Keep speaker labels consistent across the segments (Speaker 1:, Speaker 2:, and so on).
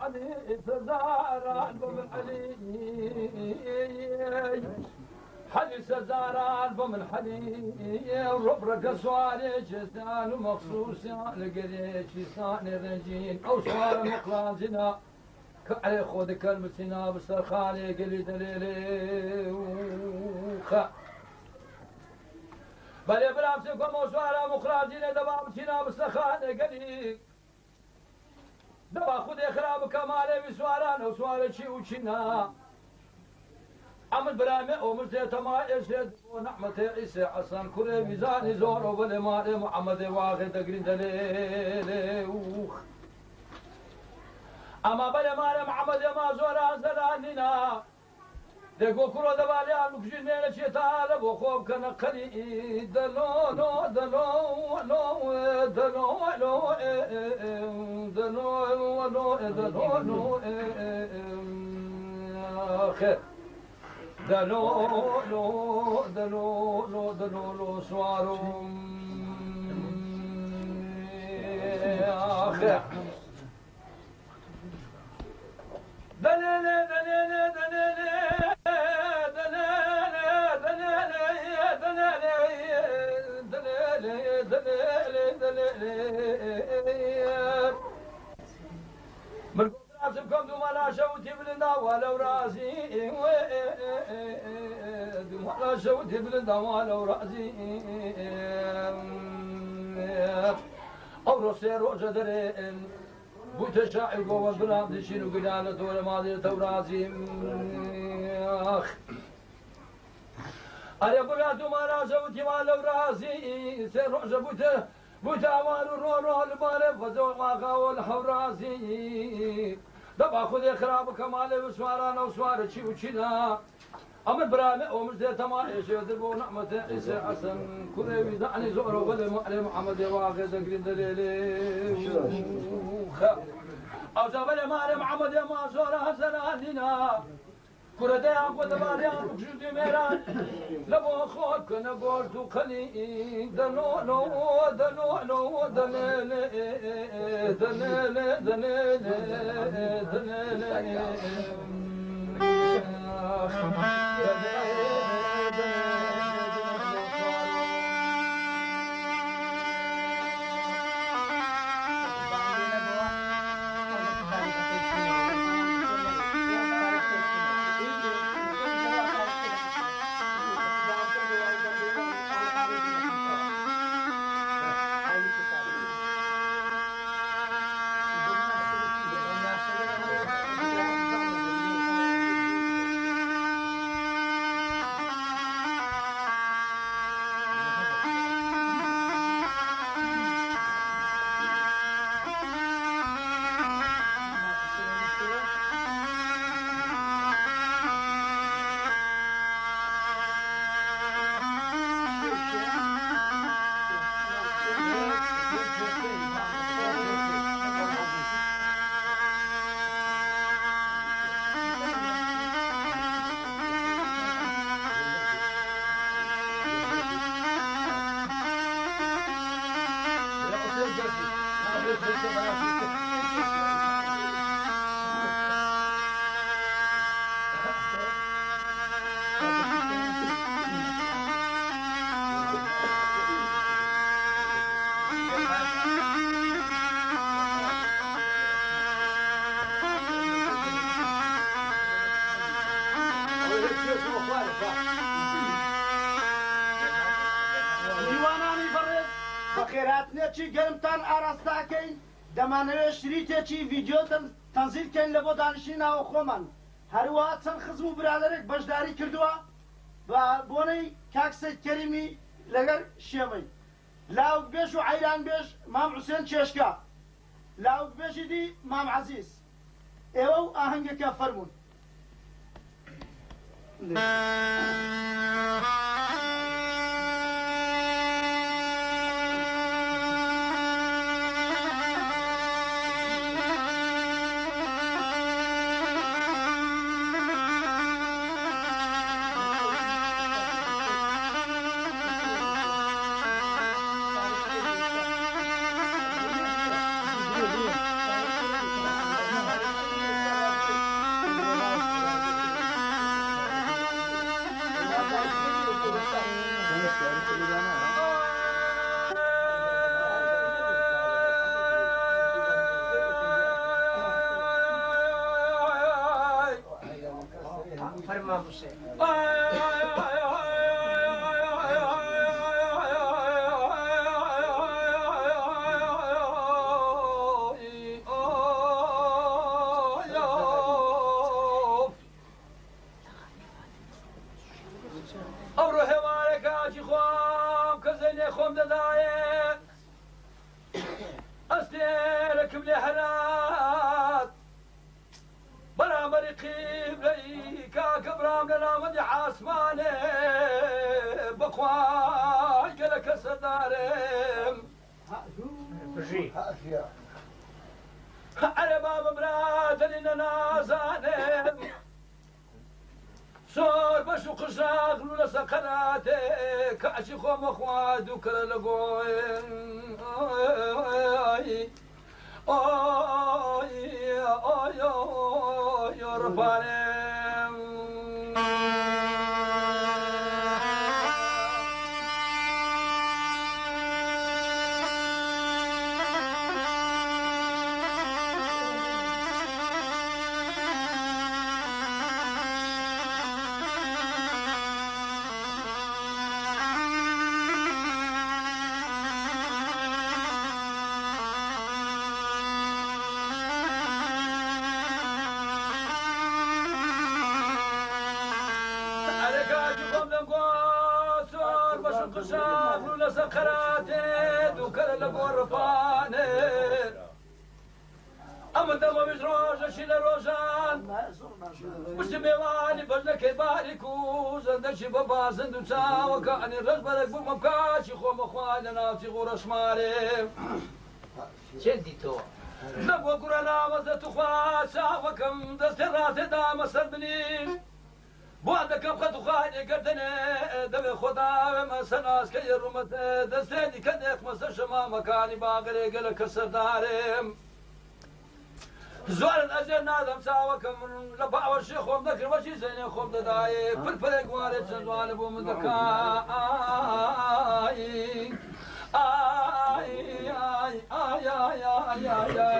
Speaker 1: علي سزاران بمن علي حلي سزاران بمن حلي ربرك سوالي جسان مخصوص لقريش لسان رنجين أو سوال مقلازنا كعلي خود كلمتنا بسر خالي قلي دليلي وخا بل برامسكم وسوال مقلازنا دبابتنا بسر خالي قلي دوا خود خراب كمالي بسوالان وسوال شي وشنا عمد برامي ومرتي تما يسد ونعمة عيسى حسن كل ميزان زور وبالمال محمد واخد تقرين دليل اما بالمال محمد ما زور زلاننا دقو كرو دبالي المكجل ميلا شيطان بوخوب كان قلي دلو دلو دلو دلو دلو دلو دلو خير دلو سوارم آخر راسبكم دوما لا شوتي بلنا ولو راسي دوما لا شوتي بلنا ولو راسي او روسي روجا درين بوت الشاعر قوة بلاد شنو قلالة دولة ماضية تورازي أنا بلاد دوما لا شوتي ولو راسي سير روجا بوت أوان الرولو المالي فزول ما قاول حوراسي دبا خذ خراب كمالي وسواران وسوار شي وشنا أمر برامي ومجد تما يشهد نعمة عيسى حسن كل يدعني زور وغلم علي محمد واخذ قرين دليلي أو جبل مال محمد ما زور حسن عندنا كل ديان قد باريان وجود ميران لبو خوك كنا قلت قلي دلو لو دلو لو دليل دليل دليل دليل
Speaker 2: خێراتنێکی گەرمتان ئاراستاکەین دەمانەوێت شریتێکی ڤیدیۆ تەنزیلکەین لە بۆ دانیشتنی ناوە خۆمان هەروەها چەند خزم و برادەرێک بەشداری کردووە بە بۆنەی کاک سەید کەریمی لەگەر شێمەی لاوکبێژ و عەیرانبێژ مام حوسێن چێشکە لاوکبێژی دی مام عەزیز ئێوە و ئاهەنگێکە فەرموون
Speaker 3: امام حسین
Speaker 1: ئەوڕۆ هێوارێکاکی خۆم کە زەینێ خۆم دەدایێ ئەستێرەکم لێ هەرات بەرامبەری قیبلەی کاکە برام لە نامەدی عاسمانێ بەخوای گەلەکە سەردارێم ئەرێ بابە برادەنی نەنازانێم زۆر بەش و قژاق و لەسەر قەناتێ کاچی خۆمە خوا دووکەرە لە گۆێن ڕپانێم قشاق لەسەر قەراتێ دووکەرە لە گۆ ڕپانێ ئەمە دەمەویست ڕۆژەشی لە ڕۆژان پشتی میێوانی بەژنەکەی باریک و زەندەشی بە بازند و چاوەکانی ڕێژ بەرەک بوومە کاچی خۆمە خوای لە ناوچی غوڕە شمارێ
Speaker 3: چێندی تۆ
Speaker 1: نەبووە گوڕە ناوەزە توخوا چاوەکەم دەستێ ڕاتێدامە سەر بنین بۆ دەکەم خەت و خانێ گەردنێ دەوێ خۆداوێمە سەناسکەی ڕوومەتە دەستێنی کە دێخمەسە شەمامەکانی باگرێگە لە کە سەردارێم زۆرن ئەزێر نادەم چاوەکەم لە باوەشی خۆم دەکرد بەشی زەینێ خۆم دەدایێ پرپرێک وارێ چەندوانە بۆ من دەکا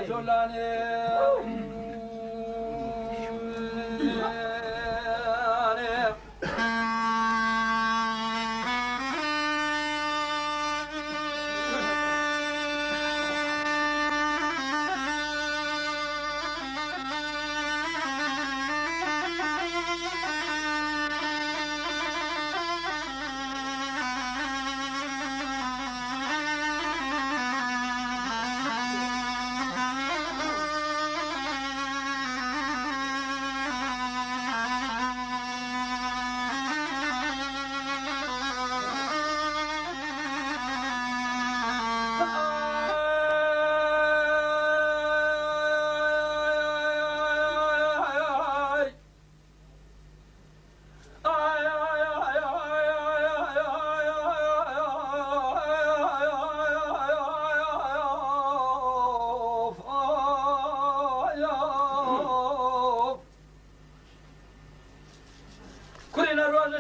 Speaker 1: جۆلانێ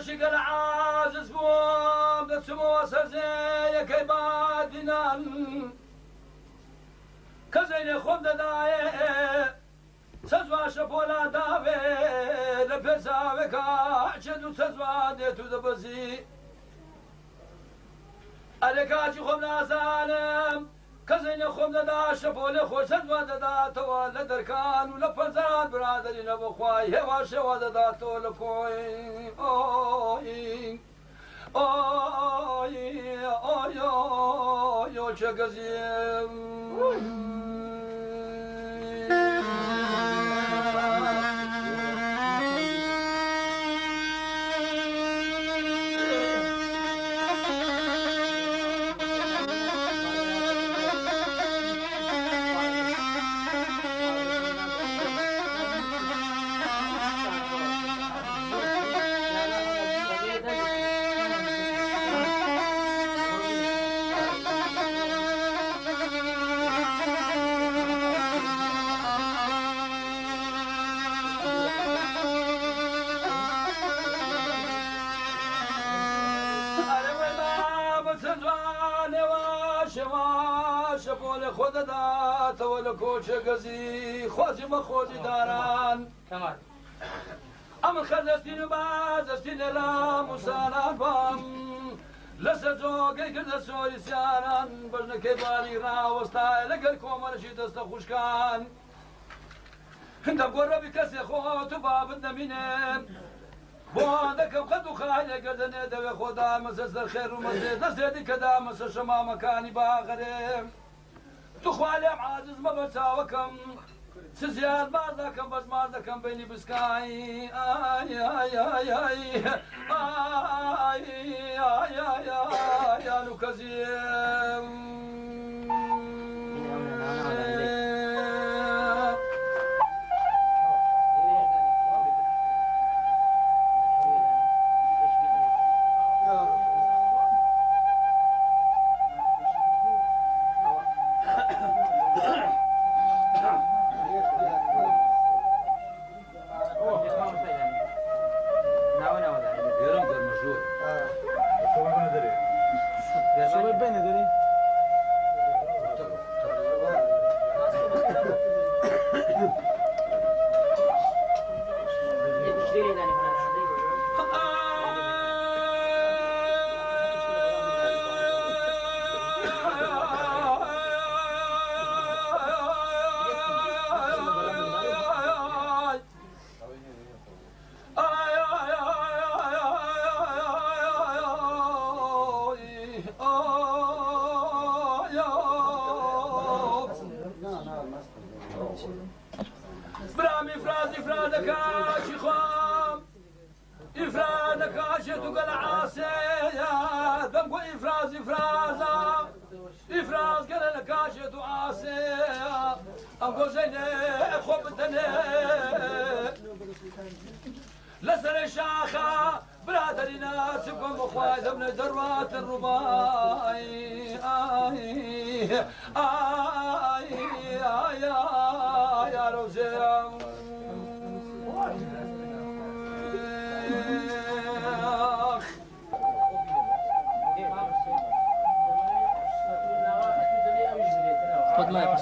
Speaker 1: شكل عازز بوم دسمو سرزيكي بادنا كزين خم دايه سزوا شبولا داوي لبساوي كاچدو سزوا ديتو دبزي عليكاچي خم نازانم كزين خم دا شبولا خو سزوا دا تو لدركان ولفزان برادري نبخواي هوا شوا دا تو لكوي اوي اوي اوي اوي شغزيم شبول خود دا تول کوچه گزی خوزی مخوزی داران ئەمن خەردەستین و بازەستین لە موسانان بام لەسەر جۆگەی کردە سۆری سیانان بەژنەکەی باری ڕاوەستایە لەگەر کۆمەڵەشی دەستە خوشکان هەندە گۆڕەبی کەسێ خۆت و بابت دەمینێ بۆ دەکەم قەت و خای لەگەردەنێ دەوێ خۆدا مەسە سەر خێر و مەزێ دەستێتی کەدا مەسە شەمامەکانی باغەرێ توخوا لێم عاجز مەبە چاوەکەم چ زیاد باز دەکەم بەس ماز دەکەم بینی بسکایی یان و کەزیم برام إفرادك شيخام إفرادك شتوك العاسية ذنبو إفراز قال لك شتو عاسية أنقو زيني خبتني لسر الشاخة برادري ناسكم أخوي ذبن دروات الرباي يا روزيام
Speaker 4: خد ما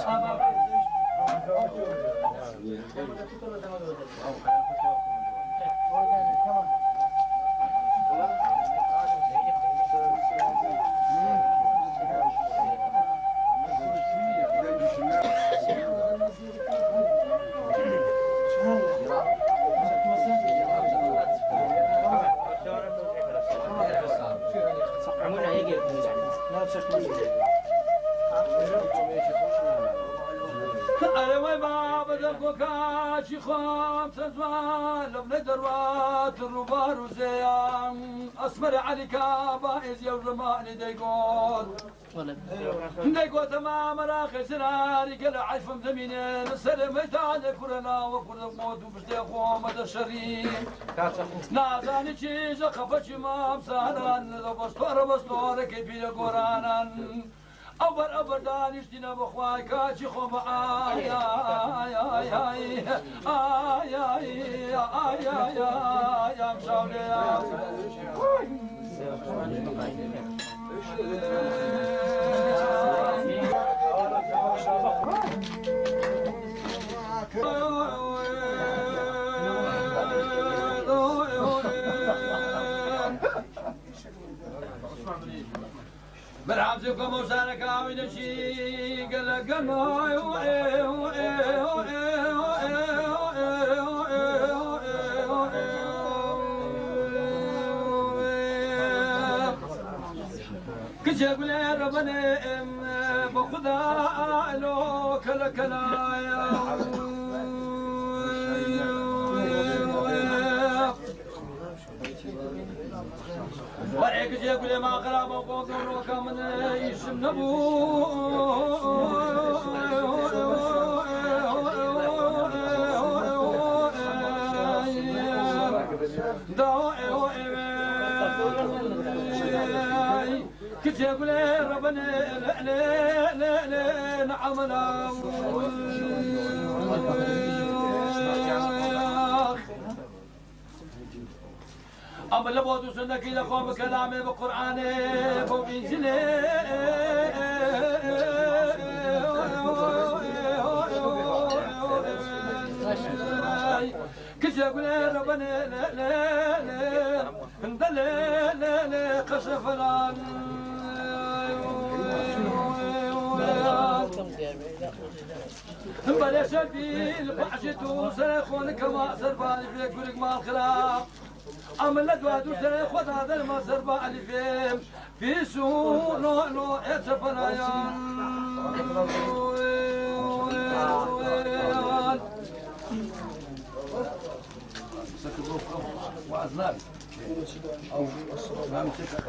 Speaker 4: كاشي خام سزوان لبنى دروات الربار وزيام أسمر عليك بايز يا رماني ديقول ديقول تمام راخي سراري قل عيفم زمينين السلم يتعالي كلنا وكل موت وبشتي خوام هذا الشريف نازاني شيء خفتش ما مسانان بسطور كيف يقرانا أبر دانشتنا بخواي كاشي خم آي مشاولي برعمزكم وسانك عاوين شي قال كجاب لي ربنا بخدا لو كلا وريك جاب لي ما قراب وقوضوا كمن يشم نبو كتب لي ربنا لا نعمنا أما لبودو سنك إلى قوم كلامي بقرآني فوق إنجلي كتب
Speaker 1: قلنا ربنا لا لا لا لا لا لا قشفران بلا شبيل بحشتو سرخون كما سربان في كل ما الخلاف أمن لدوادو سرخون هذا ما سربان فيهم في سوء نو نو اتفنايان وأزناد أو فهمتك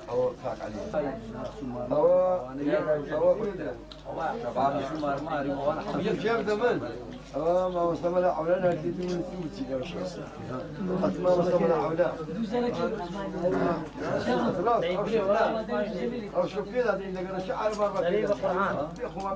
Speaker 1: أو فاك عليه أو كده بعد شو ماري وأنا حبيب شاف زمان ما وصلنا عولنا جديد من سمتي يا شخص ما وصلنا عولنا خلاص أو شوف كده دي لقينا شعر مرة في القرآن في أخو ما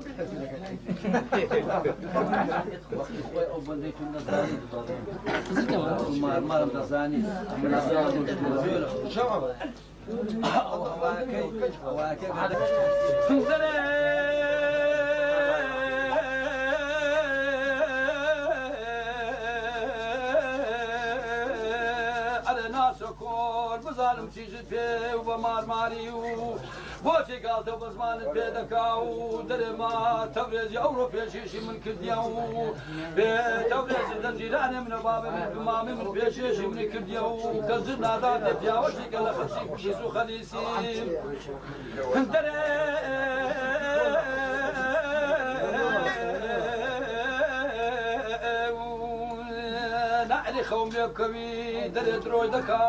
Speaker 1: بزانم چیزت پێ و بە مارماری و بۆچی گاڵتە بە زمانت پێدەکا و دەرێما تەورێزی ئەوڕۆ پێشێشی من کردیە و تەورێزی دەنجیرانێ منە بابێ من بمامی من پێشێشی منی کردیە و کەزت ناداتێ پیاوەشێکە لە خەچی کوشیز و خەلیسی دەرێ نعری خەوم لێ بکەوی دەرێ درۆی دەکا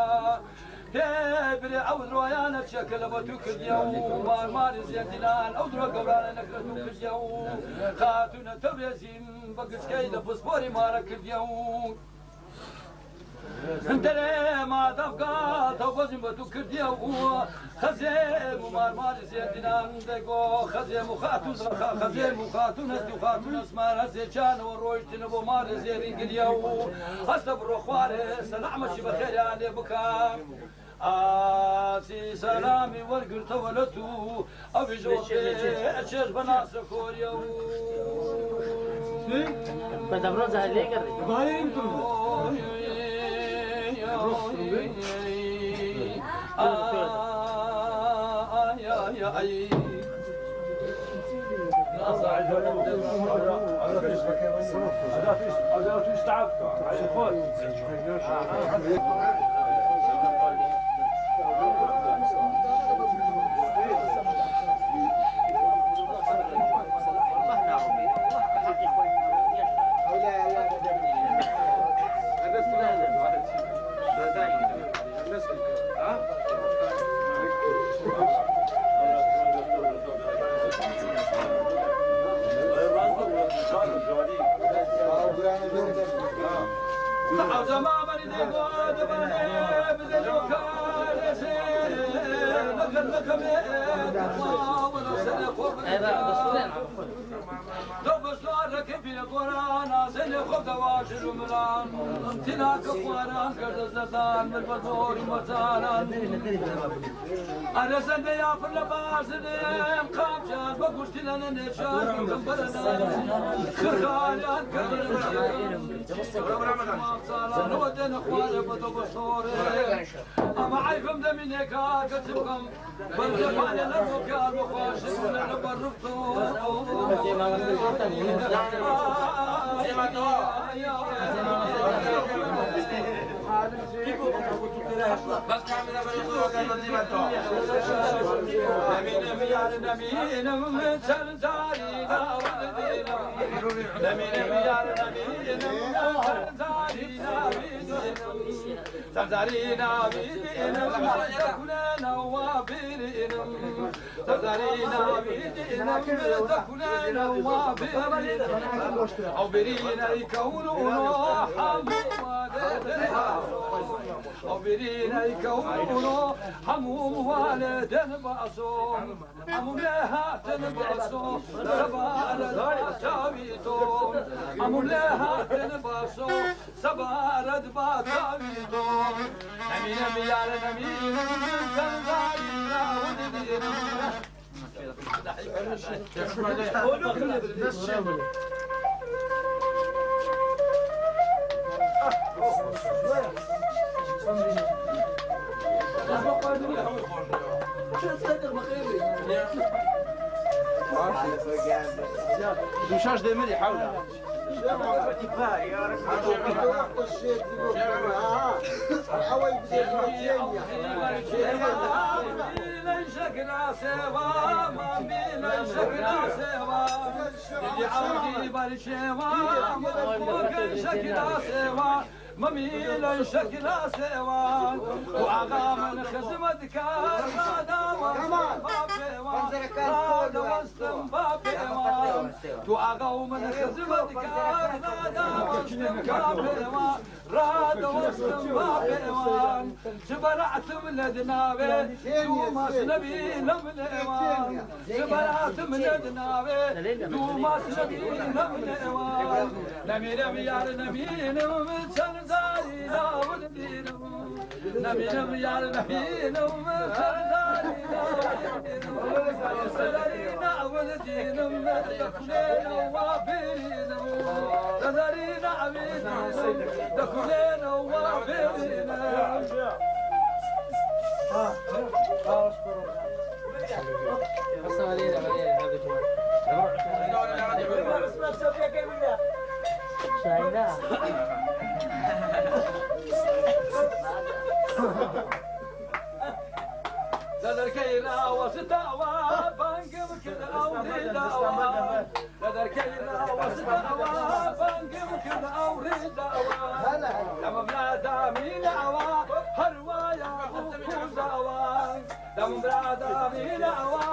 Speaker 1: بري عود روايانا بشكل بتو كديو مارماري زيادلان او درو قبرانا نكرتو كديو خاتونا تبرزين بقس كيدا بصبوري مارا كديو انتري ما تبقى توقزين بتو كديو خزيم مارماري زيادلان دقو خزيم خاتون استو خاتون اسمار هزيشان ورويتن ابو ماري زيرين كديو استبرو خواري سلعمشي بخير يعني بكام آسی سلامی ورگرت ولتو أبي جوتي أشيش بناس كوريو
Speaker 3: بدبرون زهلي قري
Speaker 1: باين أنا سنة يا فل باسدم قامشان بقولت لنا نشان كمبرنا خرخان كريم صار ودنا خوار بتبصور أما عيفم دمينك كتبكم بالجبال للمكان مخاشر نبرفتو بس كامل بريقو كان نزيمتو نمين ميار نمين من سرزارينا ولدينا نمين ميار نمين من سرزارينا سرزارينا بيدينا تكوننا وابيرينا سرزارينا بيدينا تكوننا وابيرينا أو برينا يكونوا حموا وبرينا يكونوا حموم والد بعصوم حموم لها تنبعصوم سبارد باتاويتوم حموم لها تنبعصوم سبارد باتاويتوم نمين ميال نمين من سنزارينا ودينا
Speaker 2: دوشاش دمري حولها
Speaker 1: شكلها سوا ما بينا شكلها سوا اللي عاودي بالشوا ممكن شكلها سوا مميلا شكلها سوا وعغا من خزمتك رادا وستم بابيوان وعغا من خزمتك رادا وستم بابيوان جبرعت ملدناوي دوماس نبي لمليوان جبرعت ملدناوي دوماس نبي لمليوان نمي نمي يا نمي نمي سرداري لا ودينم نمي نمي يا نمي نمي سرداري لا ودينم سرداري لا ودينم دكلين وابينم سرداري لا ودينم دكلين وابينم لدر كيرا وستاوى بانقم كذا أوري داوى لدر كيرا وستاوى بانقم كذا أوري داوى لما بلادا ميلاوى هروايا بوكو داوى لما بلادا ميلاوى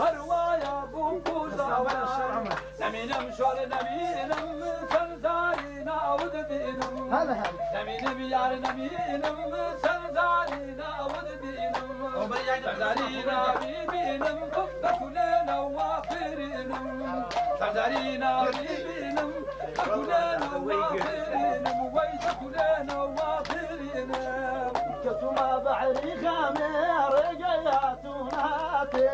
Speaker 1: هروايا بوكو داوى نمي نمشور نمي نم سرداري ناود دينم نمي نمي يار نمي نم سرداري ناود دينم سردارينا بيبينم بكلنا وافرينم سردارينا بيبينم بكلنا وافرينم ويت كلنا وافرينم
Speaker 2: كتما بعري خامر رجياتوناتي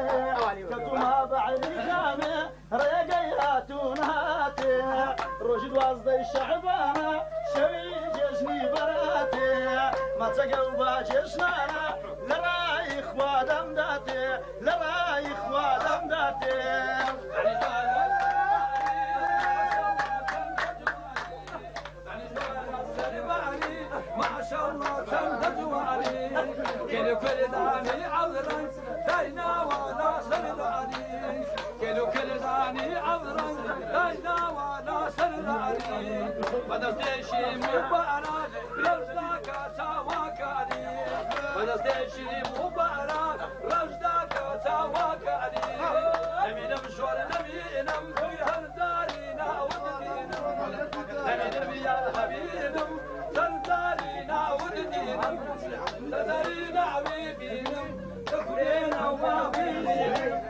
Speaker 2: كتما بعري خامر رجياتوناتي رشد وازدي شعبانا شوي جشني براتي ما تقوبا جشنانا لراي خوادم داتي لراي خوادم داتي
Speaker 1: ما شاء الله تمدد وعلي كل داني عذرا داينا ولا سرداني كل داني عذرا داينا ولا سرداني بدستشي مبارك رجدك تواكلي بدستشي مبارك رجدك تواكلي نمي نمشور نمي نم في هردارينا ودينم نمي نمي يا حبيبم سردارينا ودينم سردارينا حبيبينم تكلينا وافينم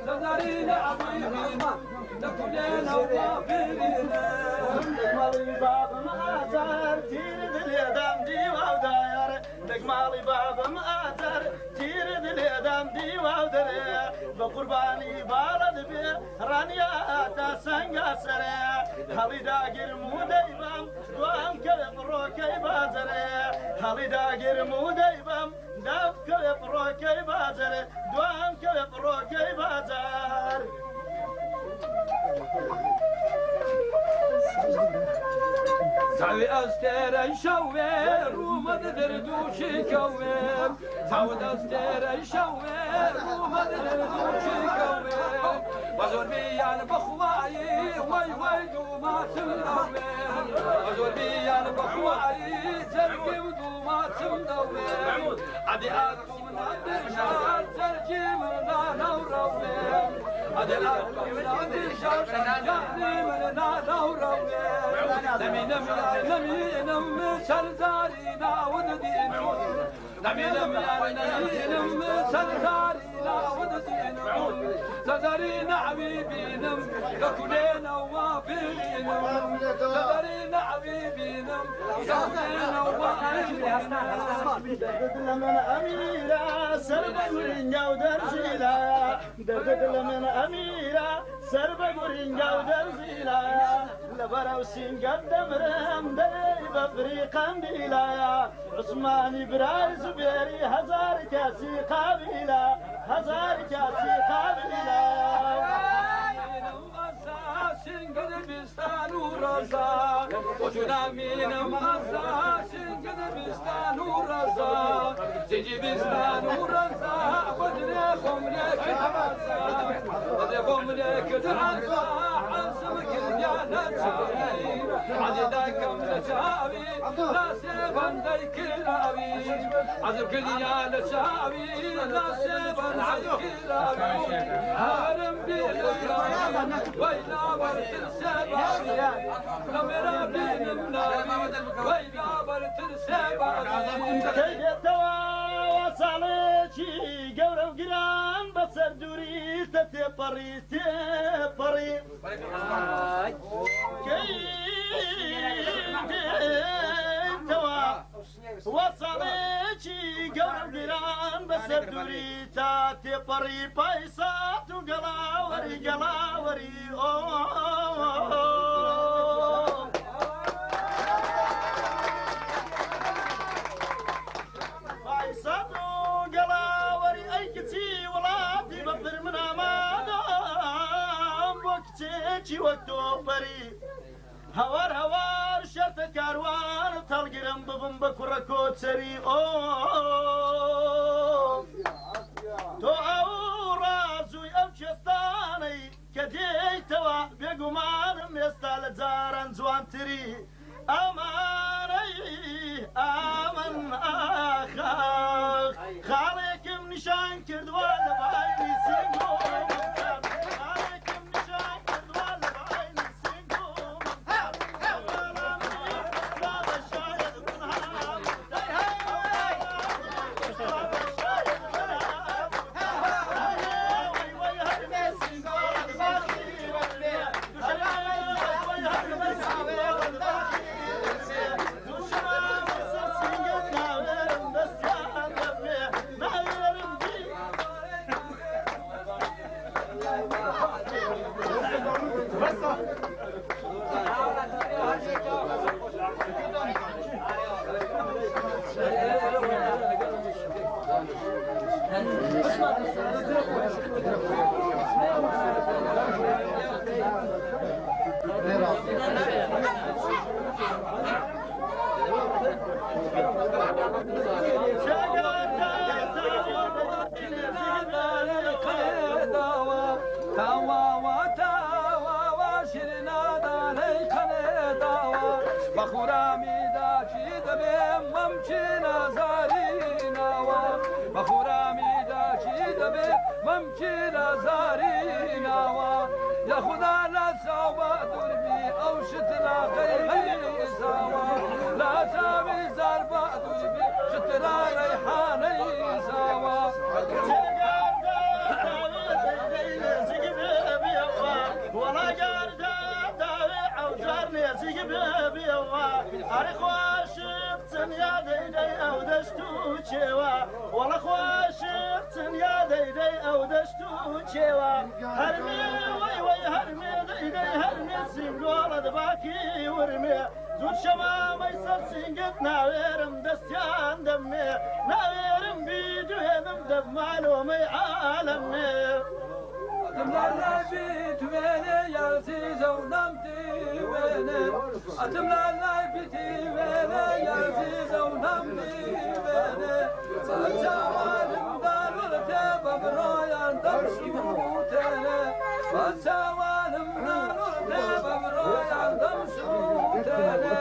Speaker 1: سردارينا حبيبينم تكلينا وافينم
Speaker 2: دقمالي باب مآتر تيرد اليدام دي ووداير دقمالي باب مآتر تيرد اليدام دي وداير بقرباني بالد بي رانيا تاسنگا سري هالي داقر موديبام دوام كلب روكي بازري هالي داقر موديبام داف كلب روكي بازري دوام كلب روكي بازر
Speaker 1: سعوي أستر شوير ومد دردوش كوير سعود أستر شوير ومد دردوش كوير وزور بيان بخواي وي دوما تمدوير وزور بيان بخواي زرقي ودوما تمدوير عدي أكم نادر شار زرقي مرنا نوروير عدي أكم نادر شار يعني مرنا نوروير نمي نم سردارينا ودينم نمي نم سردارينا ودينم سردارينا حبيبينم كلنا وافينم سردارينا حبيبينم كلنا وافينم
Speaker 2: من أميرة سرب قرنجا ودرزيلا دردد من أميرة سرب قرنجا ودرزيلا برو سنگم مرم دلی بفریقم بیلایا عثمانی برای زبیری هزار کسی قابیلا هزار کسی قابیلا
Speaker 1: شنقد بستان ورزا وجونا من مغزا شنقد بستان ورزا تجي بستان ورزا ودريكم لك العزا ودريكم لك العزا عزمك الجنة شاوي عزيزكم لشاوي لا سيبن ديك الراوي عزمك الجنة شاوي لا سيبن ديك الراوي هارم بالراوي ويلا برت السبابي لمرا بين منابي ويلا برت السبابي
Speaker 2: كي وصلتي قورو قران بسر دوري تتبري تبري كي وصلتي قورو قران بسر دوري تتبري بايسات وقلاوري قلاوري وكتوبري هوار هوار شرط كاروان تلقرم ببن بكرة كوت سري تو او رازوي او شستاني كدي توا بيقمان ميستال زارن زوان تري اماني امن اخاخ خالكم نشان كردوان بايني سيقو
Speaker 1: ممكن زارينا يا خدا لا سوا دربي او شتنا غيري سوا لا سامي زربا دربي شتنا ريحاني سوا ولا قاردا داوي او جارني زيب بيوا اريخ واشبتن يا ديدي او دشتو تشوا ولا خواشبتن يا ديدي او دشتو تشوا هرمي وي وي هرمي ديدي هرمي سينغول دباكي ورمي زود شما ميسر سينغت ناويرم دستيان دمي ناويرم بيدو هنم دب معلومي عالمي أتمنى بيت ويني يا عزيز ونمتي ويني أتمنى بيتي ويني يا عزيز ونمتي ويني فالسوالم دارولتي ببرويا دمشوتيني فالسوالم دارولتي ببرويا دمشوتيني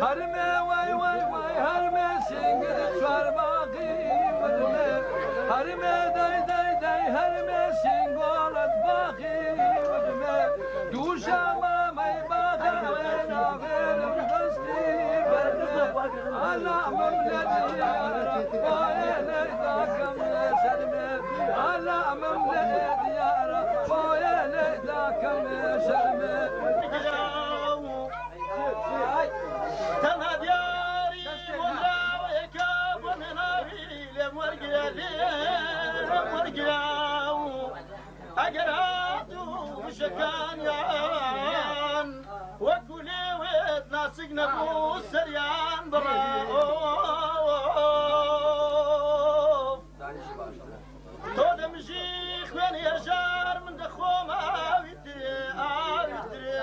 Speaker 1: هرمي وي وي وي هرمي سينجد شوار باقي ودمي هرمي داي داي داي هرمي سينجول باقي ودمي دوشا ما باقي وينا فيلم دستي بردي على مملتي يا رب ويني ذاكم يا شرمي على مملتي يا رب ويني ذاكم يا شرمي تنها دياري وراويك ونناري لمرقياو أقراتو بشكان يان وكلي
Speaker 2: ماسک نەبوو سەریان بڕا تۆ دەمژی خوێن هێژار من دەخۆم ئاوی درێ ئاوی درێ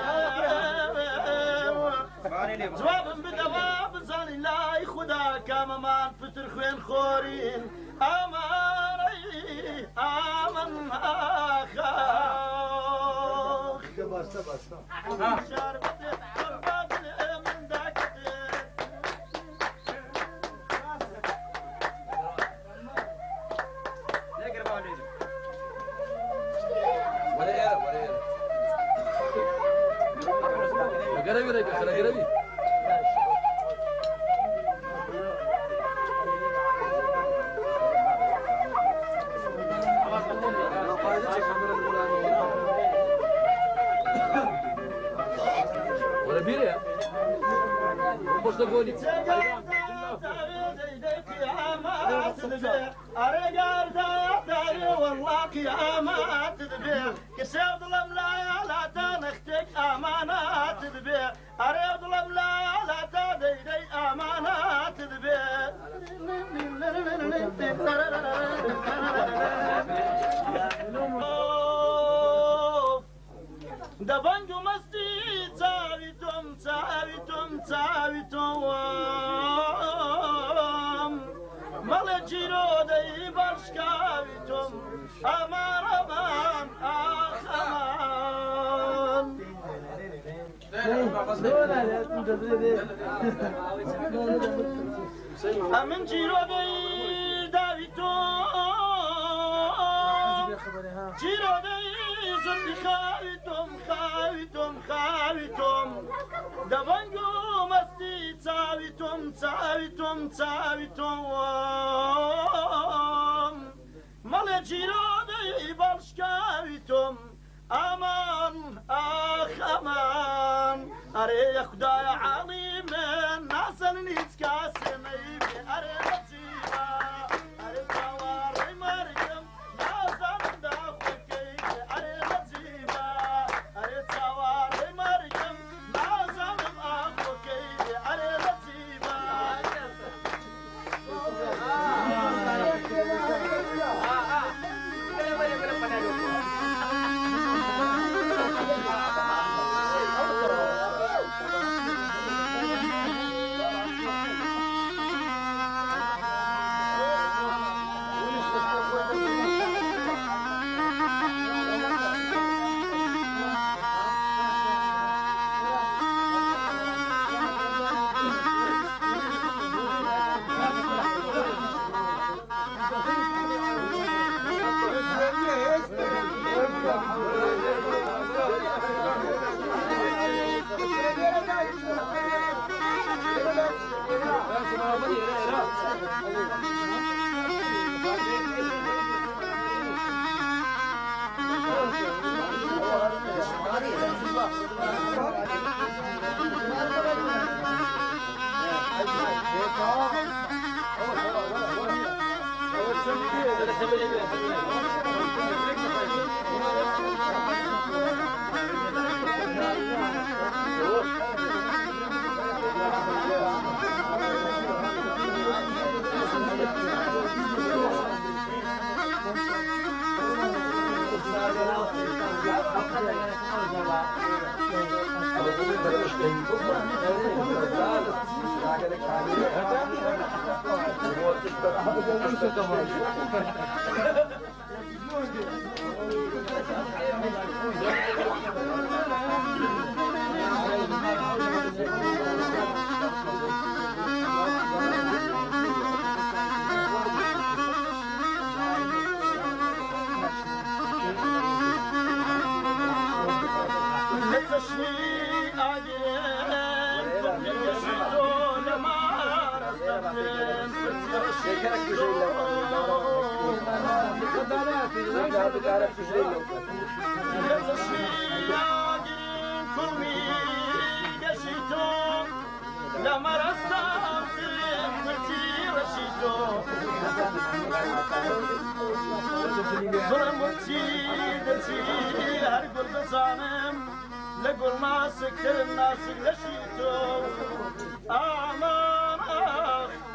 Speaker 2: جوابم بدەوە بزانی لای خوددا کامەمان فتر خوێن خۆرین ئامانەی ئامن ئاخا شار بدێ من داکتێ
Speaker 1: قربي ربي خلا قربي ولا بيرة بس تقولي
Speaker 2: والله قيامات تذبيح كسب ظلم لا لا تنختك امانات تذبيح اريد ظلم لا لا تديدي امانات تذبيح دبنج مستي تاويتم تاويتم تاويتم مالا جيرو دي برشكاويتم امان امان اخمان امن جيرو دي داويتم جيرو دي زندي خاويتم خاويتم خاويتم دبنجو مستي تاويتم تاويتم تاويتم مالا جيرو دي برشكاويتم امان اخ امان اري يا خدايا عظيم الناس اللي تكاسمي اري نجيبه اري تواري مريم لازم داخلك اري نجيبه اري تواري مريم لازم اخوك اري نجيبه لقول ناسك ناسك لشيتو آمان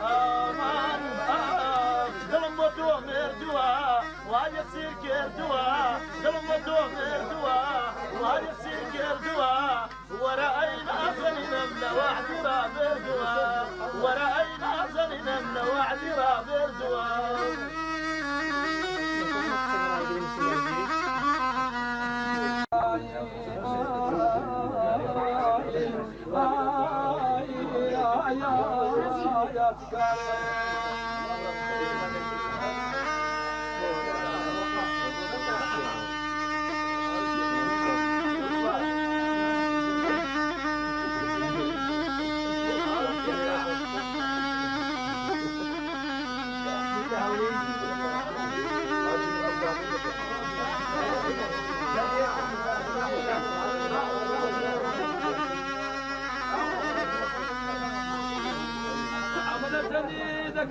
Speaker 2: آمان دلم بطو مردوا ويسير كردوا دلم بطو مردوا ويسير كردوا ورأينا زننا من وعد رابردوا ورأينا زننا من وعد رابردوا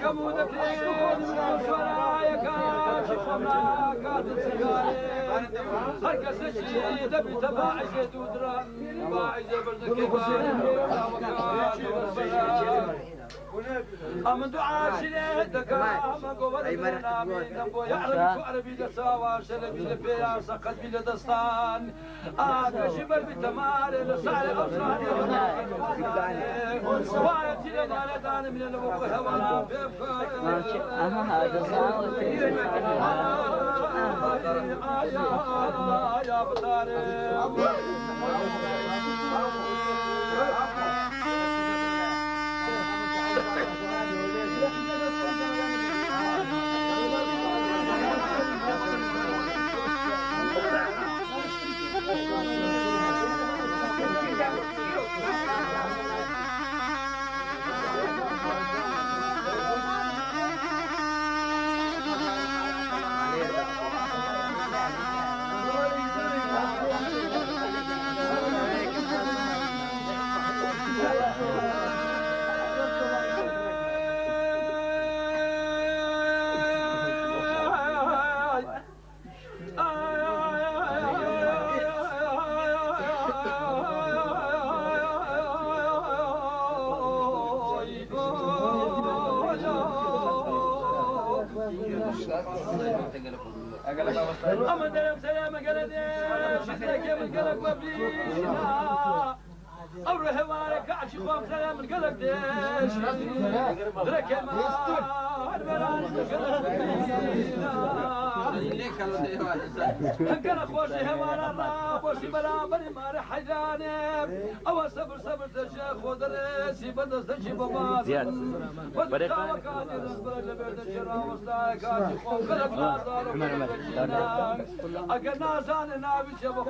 Speaker 1: كمودك من الشرايك شيخ املاك هركس الشيء دبي تباعش تودرا باعش بردك أمن دعاء شليتك أما قوة لنا من نبو يعرف عربي لساوى شلبي لبيا سقط بلا دستان كشبر بتمار لسعر أبصار وعيتي لنا لدان من الموقع ولا يا بطاري أما دلم سلام قلدي شكلك يا من قلق مبلينا أروح هوارك عشي خوام سلام من قلق ديش درك ما البلان هنقل أخوشي هوار الراب وشي بلا بني ماري حيداني أو صبر صبر تشيخ ودرسي بدس تشي بابا زياد ودقاوة كاني رزبرك لبيت الشرا وصلاك عشي خوام قلق نازار وقلق أقل نازان نابي شبه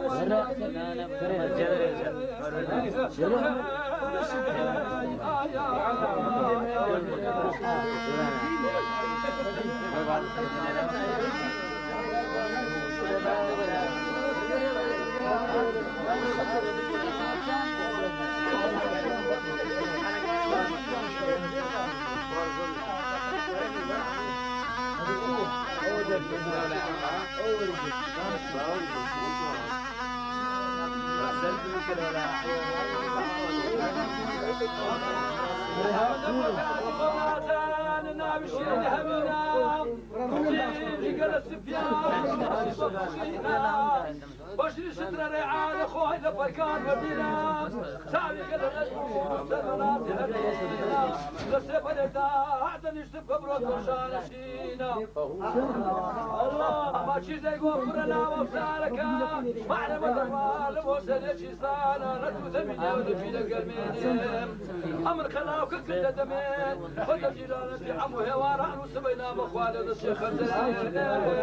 Speaker 1: بشري ستر ريعان اخوي لفركان ودينا سامي كذا الاشهر سنوات هدينا لسيف الهداء عدن يشتف قبرك وشان شينا الله ما شي زي قفرنا وبسالك معلمة المال وسل شي صانا ندو ثمانية ودفي لقلمين امر خلاوك كل دمين خذ جيران في عمو هواران وسبينا بخوالد الشيخ الزلال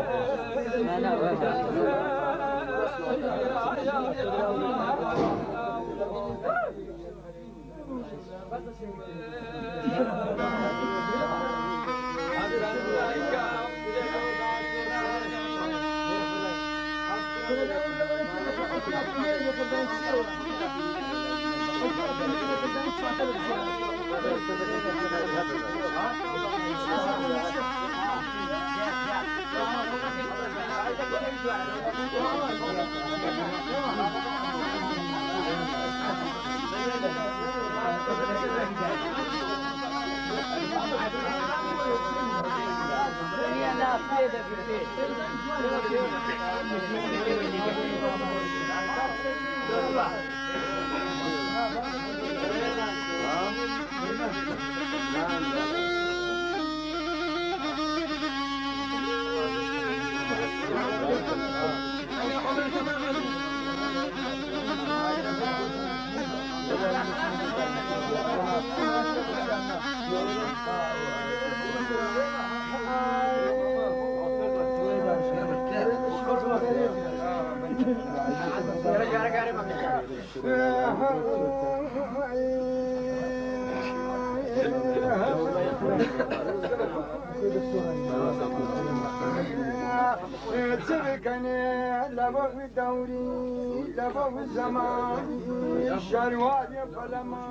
Speaker 5: تركني لبغ دوري لبغ زماني شرواني فلما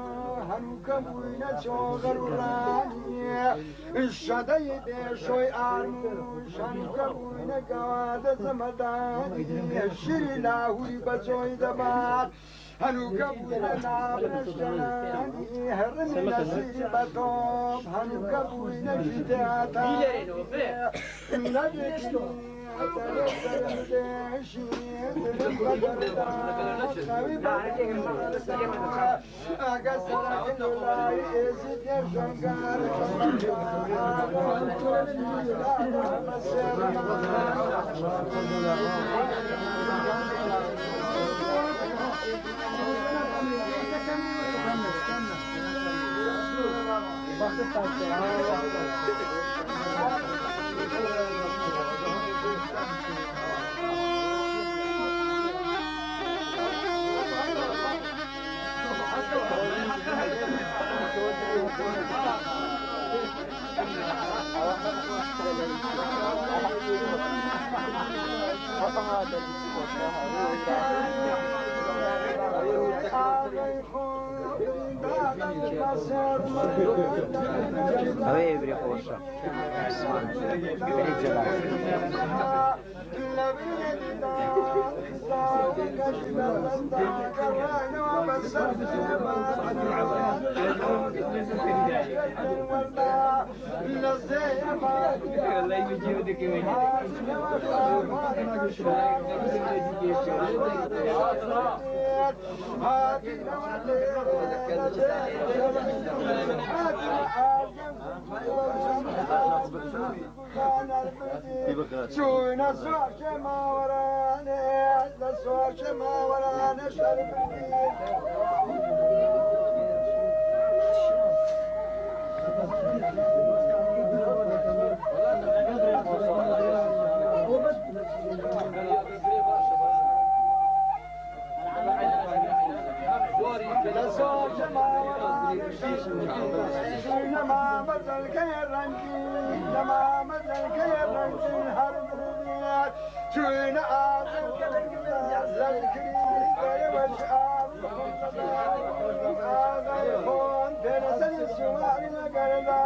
Speaker 5: هنوك بوينة شوغر وراني الشديد شوي آرموش هنوك بوينة قواد زمداني الشري لاهوري بسوي دبار هنوك بوينة نابرشاني هرمي نسير بطوب هنوك بوينة شتاتاني نبكي
Speaker 3: هوي بري خوشا بري جلال الله يجيبك
Speaker 5: شو نسوار ما ورانا نسوار ما ورانا شرب لما بدل كير رنجين لما بدل كير رنجين هرب الدنيا شوين آخر للكريم كيوش آخر يكون بين سن السماء لقردا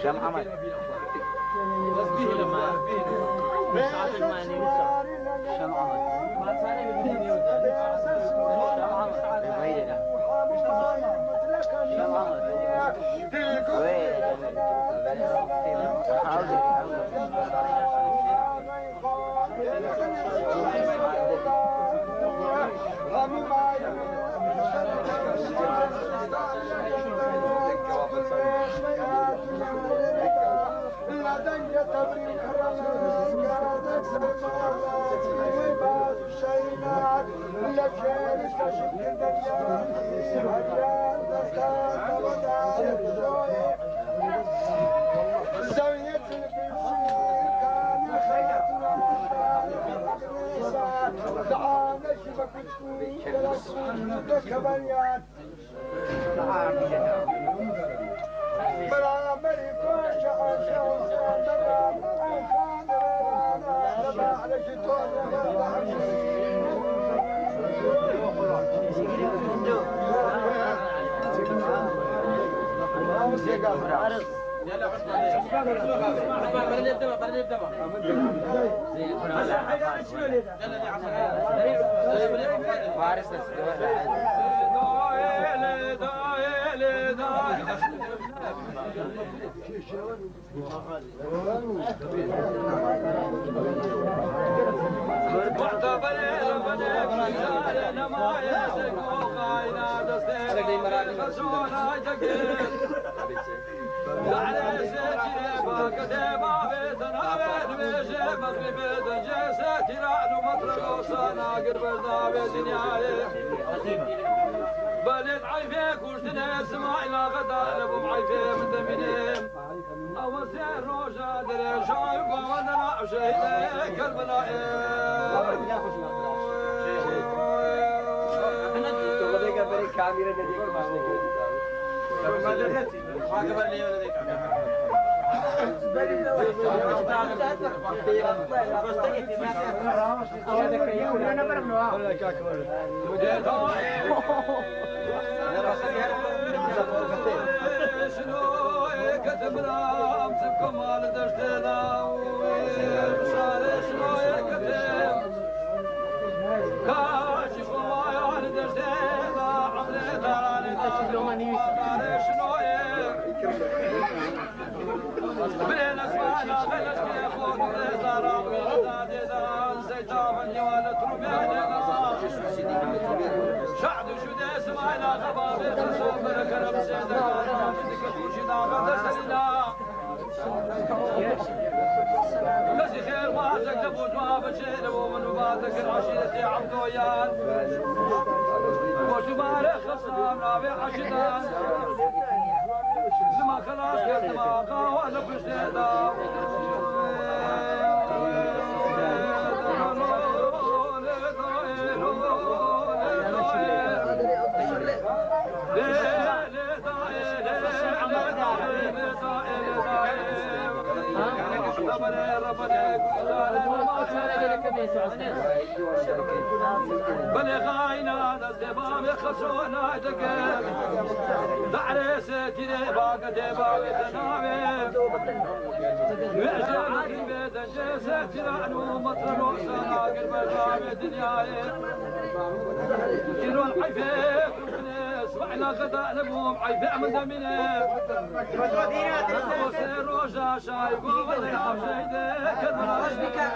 Speaker 3: شام حمد تسبيح لما شام حمد
Speaker 1: بلد عيفيك وشتنا سماع لا غدا لبو عيفي من دمينيم او سير روجا دري شايب وانا شهيد كربلاء
Speaker 3: كاميرا نديك
Speaker 1: بلغاينا الدباب خصونا دقا دعريستي باقة دباب تنامي وعشان في بيت الجيسة لعنو مطر روسنا قلب الغاب دنياي يرون عيفيك وفنس وعنا غدا لبوم عيفيع من دميني وسير روجا شايب وضيع شيدك المراجع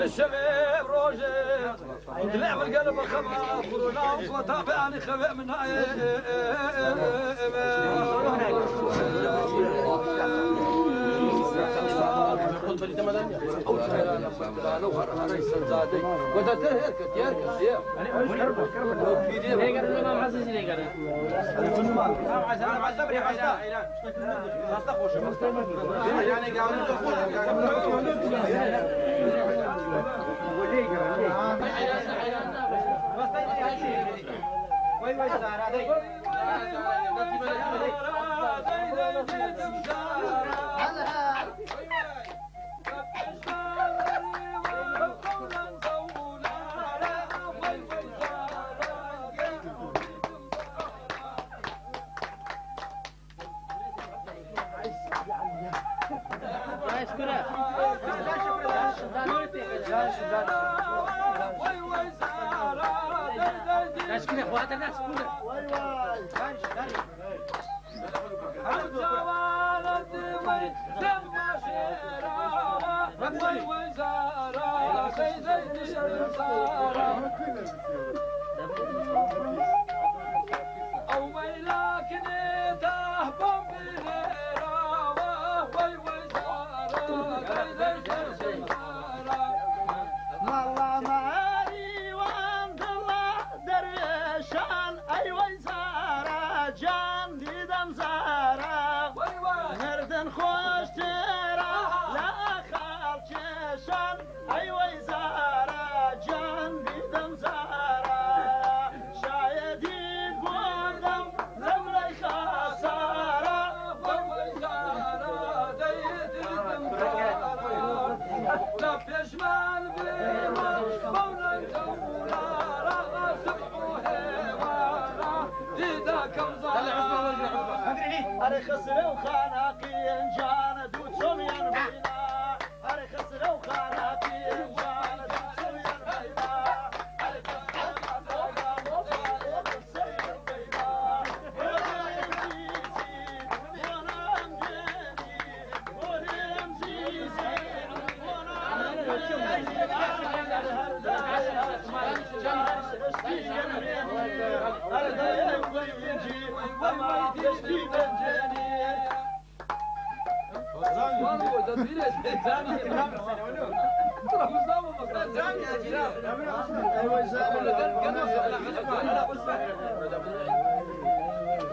Speaker 1: الشباب روجه طلع من قلب الخبر ونام وتابعني خبئ منها أو سهلا لما لو هرنا رئيس زادي وده تهركت يركت يا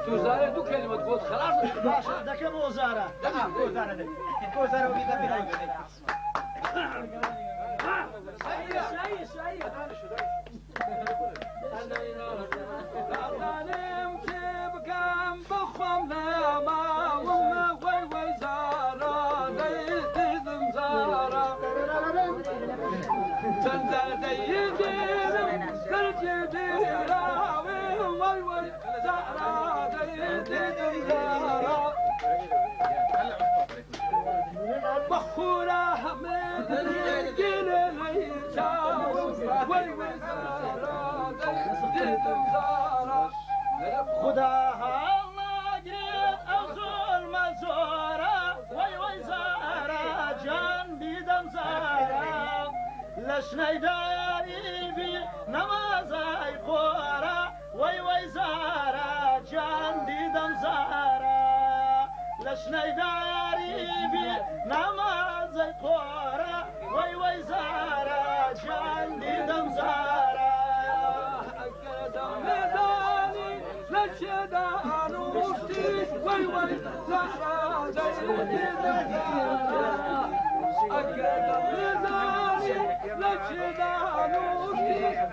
Speaker 1: وزارة دو كلمة تقول خلاص
Speaker 2: باشا ده كم وزارة؟ وزارة وكذا بينا
Speaker 1: بخورة من الجيل
Speaker 2: خداها الله قريب أوزول مزورة وي زارة جنبي دم زارة لشني داري بي نمازي قورة وي زارة جنبي دم زارة لشني داري بي نمازي قورة وي زارة جنبي دم زارة
Speaker 1: وي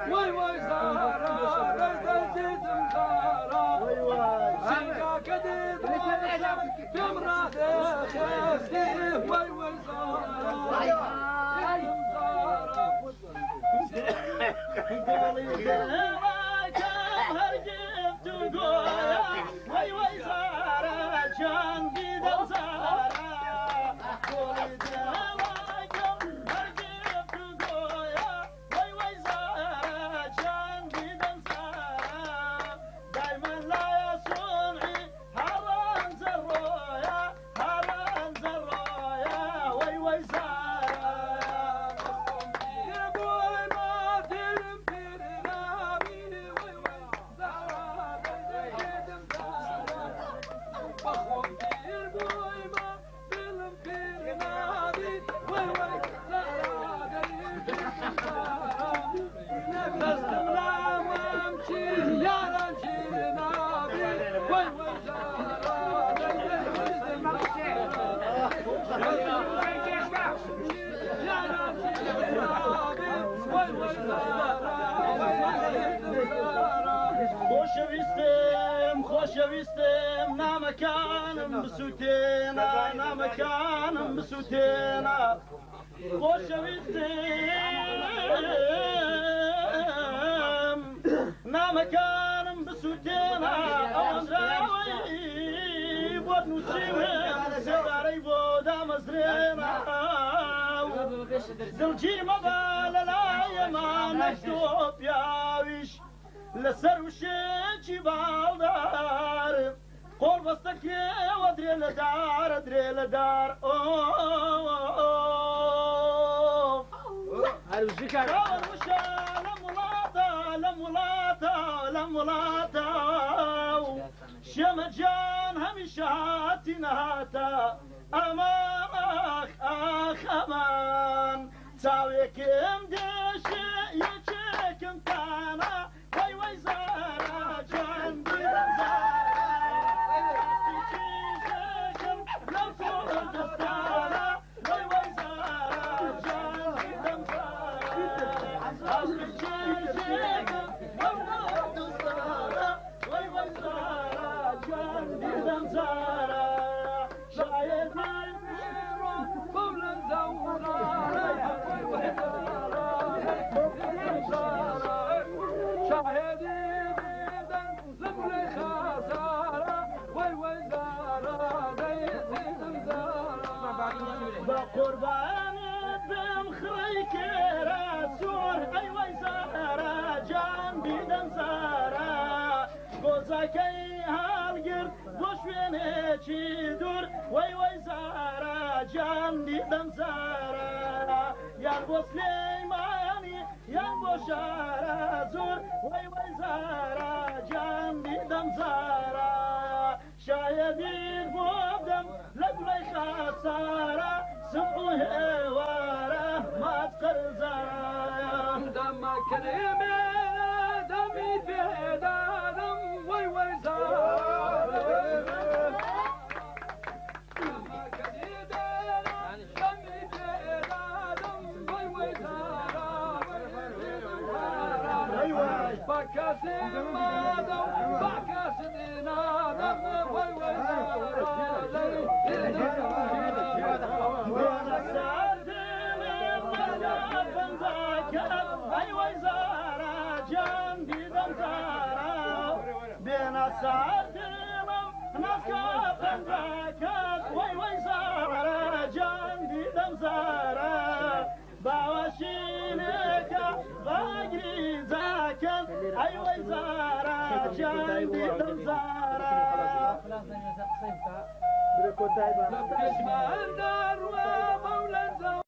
Speaker 1: زهرة
Speaker 2: خۆشەویستم نامەکانم بسووتێنە نامەکانم بسووتێنە خۆشەویستم نامەکانم بسووتێنە ئەوەندراوەی بۆ نووسیوێ سێدارەی بۆ دامەزرێنە دڵگیر مەبە لە لایەمان نەکتۆ پیاویش لەسەر وشێکی باڵدار قۆڵ بەستەکێوە درێ لە دارە درێ لە دار وشە لە وڵاتە شێمەجان هەمیشە هاتی نەهاتە ئەماخ ئاخ ئەمان چاوێکم دێشێ یەکێکم تانە وەی وەی زارە جان دیدەم زارەکەم لەو کوردستانە وەی وەی زارە جان دیدەم زارەکەم لەو کوردستانە وەی وەی زارە جان دیدەم زارە شاید من
Speaker 1: قبل الزوران شاهدي بدن زبل خسارة وي وي زارة زيت زارة
Speaker 2: بقرباني بم خريك رسول اي وي زارة جان بدن زارة قوزاكي هالقر وشويني چي دور وي وي زارة جان بدن زارة يا بو سليماني يا بو شارة زور وي وي زارة جان بدن زارة شايدي بودم لقلي خسارة سبوه واره ما تقرزارة
Speaker 1: دما كريمة دمي في دارم وي وي زارة دما كريمة دمي في دارم وي وي زارة بكاسي مادم بكاسي نادم وي وي
Speaker 5: بركوتاي
Speaker 1: بسم الله